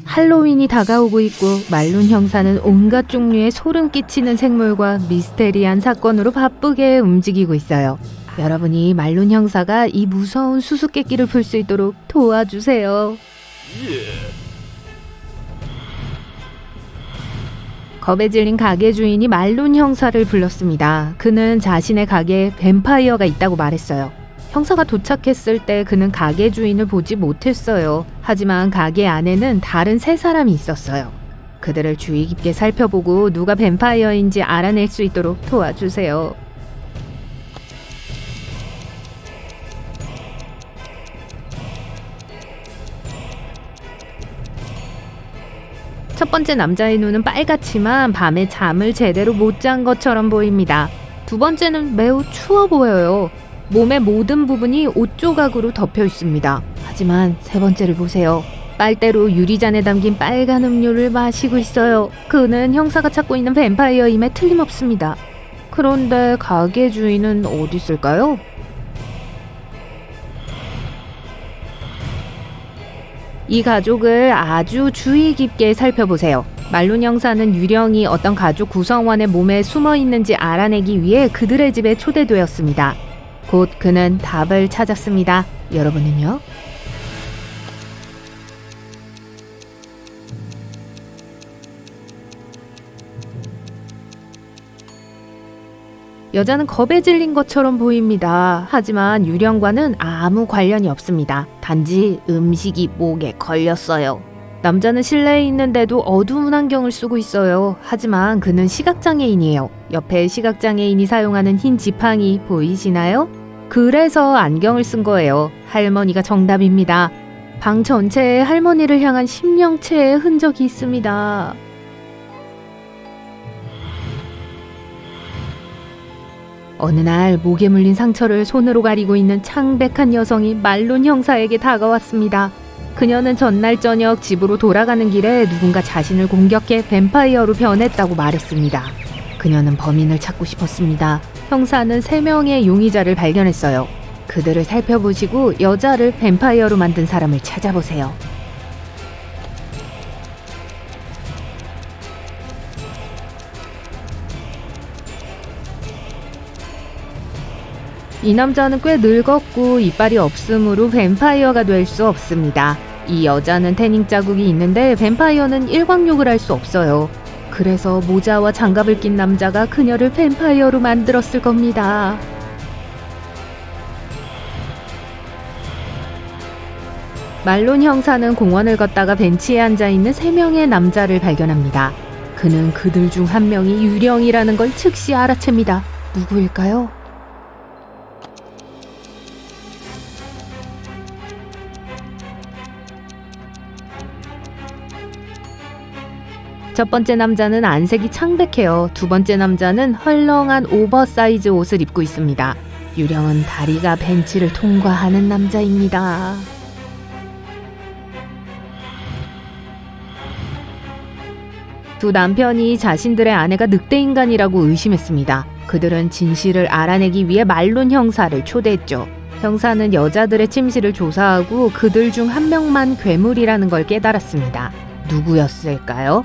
할로윈이 다가오고 있고 말룬 형사는 온갖 종류의 소름 끼치는 생물과 미스테리한 사건으로 바쁘게 움직이고 있어요. 여러분이 말룬 형사가 이 무서운 수수께끼를 풀 수 있도록 도와주세요. 겁에 질린 가게 주인이 말룬 형사를 불렀습니다. 그는 자신의 가게에 뱀파이어가 있다고 말했어요. 형사가 도착했을 때 그는 가게 주인을 보지 못했어요. 하지만 가게 안에는 다른 세 사람이 있었어요. 그들을 주의 깊게 살펴보고 누가 뱀파이어인지 알아낼 수 있도록 도와주세요. 첫 번째 남자의 눈은 빨갛지만 밤에 잠을 제대로 못 잔 것처럼 보입니다. 두 번째는 매우 추워 보여요. 몸의 모든 부분이 옷 조각으로 덮여 있습니다. 하지만 세 번째를 보세요. 빨대로 유리잔에 담긴 빨간 음료를 마시고 있어요. 그는 형사가 찾고 있는 뱀파이어임에 틀림없습니다. 그런데 가게 주인은 어디 있을까요? 이 가족을 아주 주의 깊게 살펴보세요. 말룬 형사는 유령이 어떤 가족 구성원의 몸에 숨어 있는지 알아내기 위해 그들의 집에 초대되었습니다. 곧 그는 답을 찾았습니다. 여러분은요? 여자는 겁에 질린 것처럼 보입니다. 하지만 유령과는 아무 관련이 없습니다. 단지 음식이 목에 걸렸어요. 남자는 실내에 있는데도 어두운 안경을 쓰고 있어요. 하지만 그는 시각장애인이에요. 옆에 시각장애인이 사용하는 흰 지팡이 보이시나요? 그래서 안경을 쓴 거예요. 할머니가 정답입니다. 방 전체에 할머니를 향한 심령체의 흔적이 있습니다. 어느 날 목에 물린 상처를 손으로 가리고 있는 창백한 여성이 말룬 형사에게 다가왔습니다. 그녀는 전날 저녁 집으로 돌아가는 길에 누군가 자신을 공격해 뱀파이어로 변했다고 말했습니다. 그녀는 범인을 찾고 싶었습니다. 형사는 3명의 용의자를 발견했어요. 그들을 살펴보시고 여자를 뱀파이어로 만든 사람을 찾아보세요. 이 남자는 꽤 늙었고 이빨이 없으므로 뱀파이어가 될 수 없습니다. 이 여자는 태닝 자국이 있는데 뱀파이어는 일광욕을 할 수 없어요. 그래서 모자와 장갑을 낀 남자가 그녀를 뱀파이어로 만들었을 겁니다. 말룬 형사는 공원을 걷다가 벤치에 앉아있는 3명의 남자를 발견합니다. 그는 그들 중 한 명이 유령이라는 걸 즉시 알아챕니다. 누구일까요? 첫 번째 남자는 안색이 창백해요. 두 번째 남자는 헐렁한 오버사이즈 옷을 입고 있습니다. 유령은 다리가 벤치를 통과하는 남자입니다. 두 남편이 자신들의 아내가 늑대인간이라고 의심했습니다. 그들은 진실을 알아내기 위해 말룬 형사를 초대했죠. 형사는 여자들의 침실을 조사하고 그들 중 한 명만 괴물이라는 걸 깨달았습니다. 누구였을까요?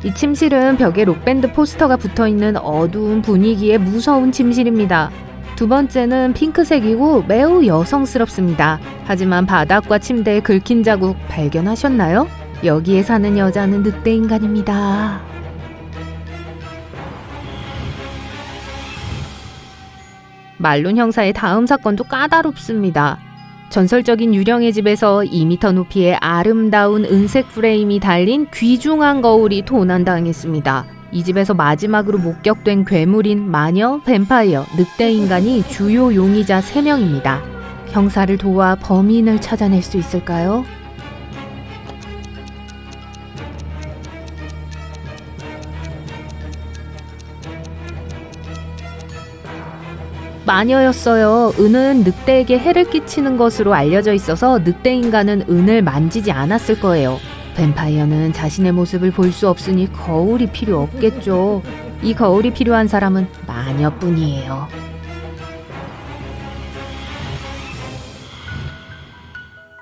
이 침실은 벽에 록밴드 포스터가 붙어있는 어두운 분위기의 무서운 침실입니다. 두 번째는 핑크색이고 매우 여성스럽습니다. 하지만 바닥과 침대에 긁힌 자국 발견하셨나요? 여기에 사는 여자는 늑대인간입니다. 말룬 형사의 다음 사건도 까다롭습니다. 전설적인 유령의 집에서 2m 높이의 아름다운 은색 프레임이 달린 귀중한 거울이 도난당했습니다. 이 집에서 마지막으로 목격된 괴물인 마녀, 뱀파이어, 늑대인간이 주요 용의자 3명입니다. 형사를 도와 범인을 찾아낼 수 있을까요? 마녀였어요. 은은 늑대에게 해를 끼치는 것으로 알려져 있어서 늑대인간은 은을 만지지 않았을 거예요. 뱀파이어는 자신의 모습을 볼 수 없으니 거울이 필요 없겠죠. 이 거울이 필요한 사람은 마녀뿐이에요.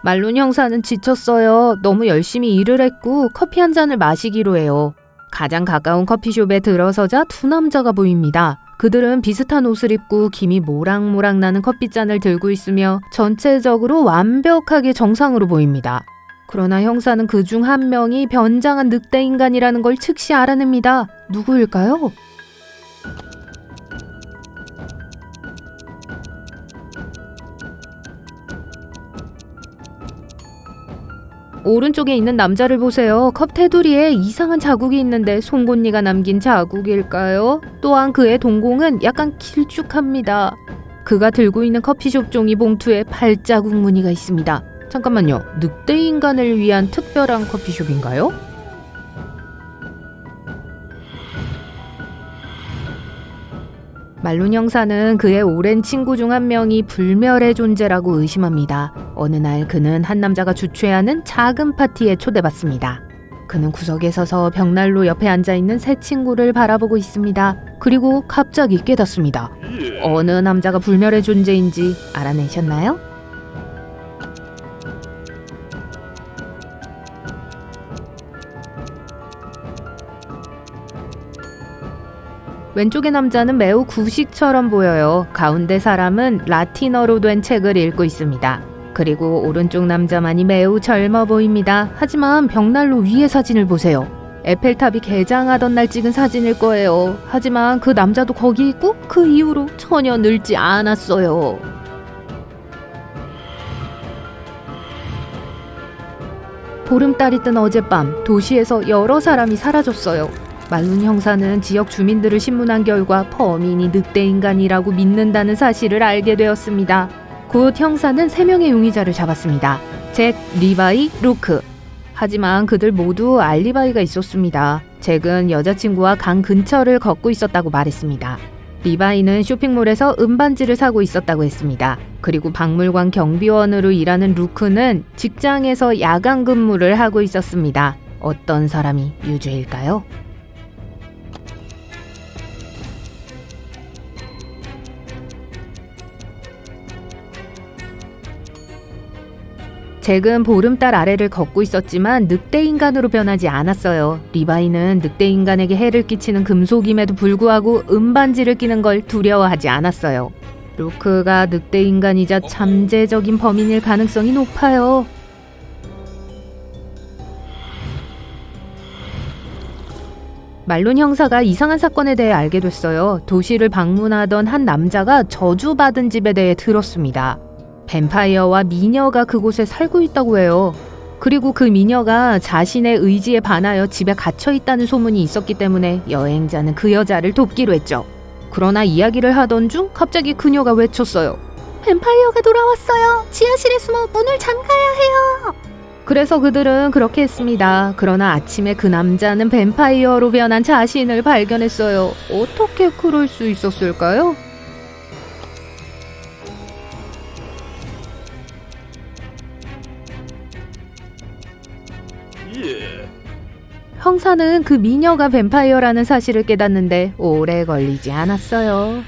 말룬 형사는 지쳤어요. 너무 열심히 일을 했고 커피 한 잔을 마시기로 해요. 가장 가까운 커피숍에 들어서자 두 남자가 보입니다. 그들은 비슷한 옷을 입고 김이 모락모락 나는 커피잔을 들고 있으며 전체적으로 완벽하게 정상으로 보입니다. 그러나 형사는 그중 한 명이 변장한 늑대 인간이라는 걸 즉시 알아냅니다. 누구일까요? 오른쪽에 있는 남자를 보세요. 컵 테두리에 이상한 자국이 있는데 송곳니가 남긴 자국일까요? 또한 그의 동공은 약간 길쭉합니다. 그가 들고 있는 커피숍 종이 봉투에 발자국 무늬가 있습니다. 잠깐만요. 늑대 인간을 위한 특별한 커피숍인가요? 말룬 형사는 그의 오랜 친구 중 한 명이 불멸의 존재라고 의심합니다. 어느 날 그는 한 남자가 주최하는 작은 파티에 초대받습니다. 그는 구석에 서서 벽난로 옆에 앉아있는 새 친구를 바라보고 있습니다. 그리고 갑자기 깨닫습니다. 어느 남자가 불멸의 존재인지 알아내셨나요? 왼쪽의 남자는 매우 구식처럼 보여요. 가운데 사람은 라틴어로 된 책을 읽고 있습니다. 그리고 오른쪽 남자만이 매우 젊어 보입니다. 하지만 벽난로 위의 사진을 보세요. 에펠탑이 개장하던 날 찍은 사진일 거예요. 하지만 그 남자도 거기 있고 그 이후로 전혀 늙지 않았어요. 보름달이 뜬 어젯밤 도시에서 여러 사람이 사라졌어요. 말룬 형사는 지역 주민들을 신문한 결과 범인이 늑대 인간이라고 믿는다는 사실을 알게 되었습니다. 곧 형사는 3명의 용의자를 잡았습니다. 잭, 리바이, 루크. 하지만 그들 모두 알리바이가 있었습니다. 잭은 여자친구와 강 근처를 걷고 있었다고 말했습니다. 리바이는 쇼핑몰에서 음반지를 사고 있었다고 했습니다. 그리고 박물관 경비원으로 일하는 루크는 직장에서 야간 근무를 하고 있었습니다. 어떤 사람이 유죄일까요? 잭은 보름달 아래를 걷고 있었지만 늑대 인간으로 변하지 않았어요. 리바이는 늑대 인간에게 해를 끼치는 금속임에도 불구하고 음반지를 끼는 걸 두려워하지 않았어요. 루크가 늑대 인간이자 잠재적인 범인일 가능성이 높아요. 말룬 형사가 이상한 사건에 대해 알게 됐어요. 도시를 방문하던 한 남자가 저주받은 집에 대해 들었습니다. 뱀파이어와 미녀가 그곳에 살고 있다고 해요. 그리고 그 미녀가 자신의 의지에 반하여 집에 갇혀 있다는 소문이 있었기 때문에 여행자는 그 여자를 돕기로 했죠. 그러나 이야기를 하던 중 갑자기 그녀가 외쳤어요. 뱀파이어가 돌아왔어요. 지하실에 숨어 문을 잠가야 해요. 그래서 그들은 그렇게 했습니다. 그러나 아침에 그 남자는 뱀파이어로 변한 자신을 발견했어요. 어떻게 그럴 수 있었을까요? 형사는 그 미녀가 뱀파이어라는 사실을 깨닫는데 오래 걸리지 않았어요.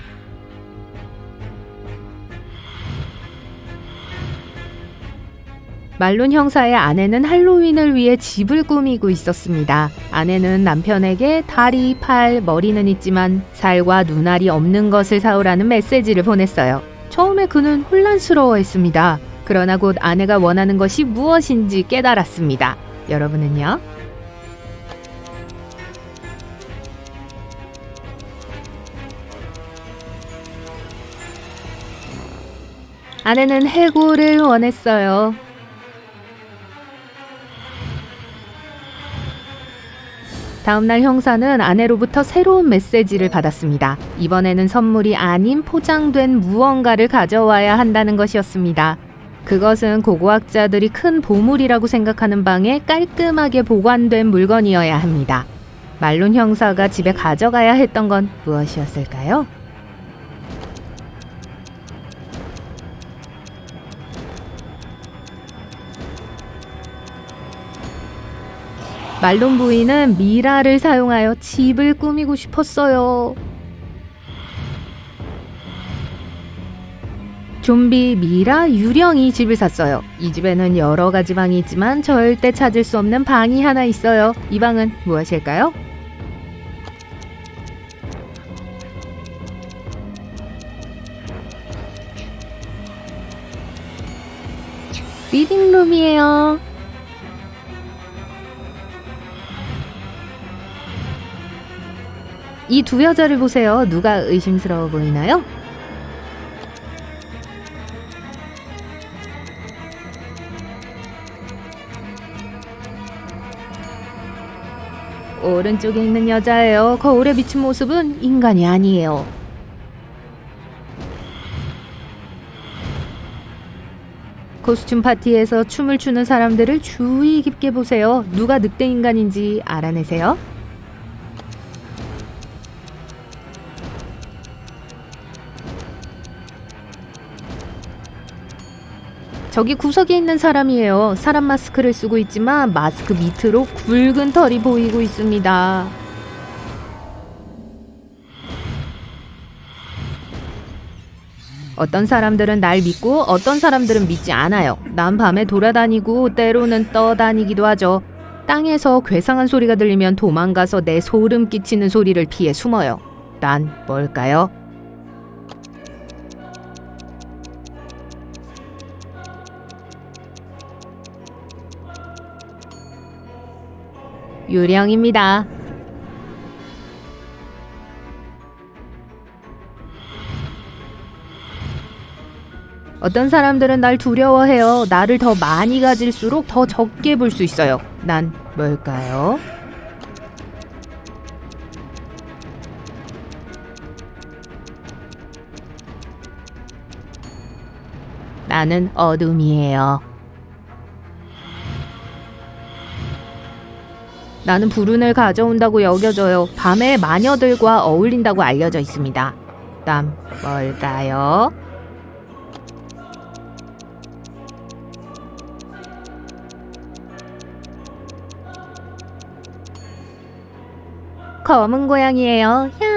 말룬 형사의 아내는 할로윈을 위해 집을 꾸미고 있었습니다. 아내는 남편에게 다리, 팔, 머리는 있지만 살과 눈알이 없는 것을 사오라는 메시지를 보냈어요. 처음에 그는 혼란스러워했습니다. 그러나 곧 아내가 원하는 것이 무엇인지 깨달았습니다. 여러분은요? 아내는 해고를 원했어요. 다음날 형사는 아내로부터 새로운 메시지를 받았습니다. 이번에는 선물이 아닌 포장된 무언가를 가져와야 한다는 것이었습니다. 그것은 고고학자들이 큰 보물이라고 생각하는 방에 깔끔하게 보관된 물건이어야 합니다. 말룬 형사가 집에 가져가야 했던 건 무엇이었을까요? 말론 부인은 미라를 사용하여 집을 꾸미고 싶었어요. 좀비 미라 유령이 집을 샀어요. 이 집에는 여러 가지 방이 있지만 절대 찾을 수 없는 방이 하나 있어요. 이 방은 무엇일까요? 리빙룸이에요. 이 두 여자를 보세요. 누가 의심스러워 보이나요? 오른쪽에 있는 여자예요. 거울에 비친 모습은 인간이 아니에요. 코스튬 파티에서 춤을 추는 사람들을 주의 깊게 보세요. 누가 늑대 인간인지 알아내세요. 저기 구석에 있는 사람이에요. 사람 마스크를 쓰고 있지만 마스크 밑으로 굵은 털이 보이고 있습니다. 어떤 사람들은 날 믿고 어떤 사람들은 믿지 않아요. 난 밤에 돌아다니고 때로는 떠다니기도 하죠. 땅에서 괴상한 소리가 들리면 도망가서 내 소름 끼치는 소리를 피해 숨어요. 난 뭘까요? 유령입니다. 어떤 사람들은 날 두려워해요. 나를 더 많이 가질수록 더 적게 볼 수 있어요. 난 뭘까요? 나는 어둠이에요. 나는 불운을 가져온다고 여겨져요. 밤에 마녀들과 어울린다고 알려져 있습니다. 난 뭘까요? 검은 고양이에요. 야!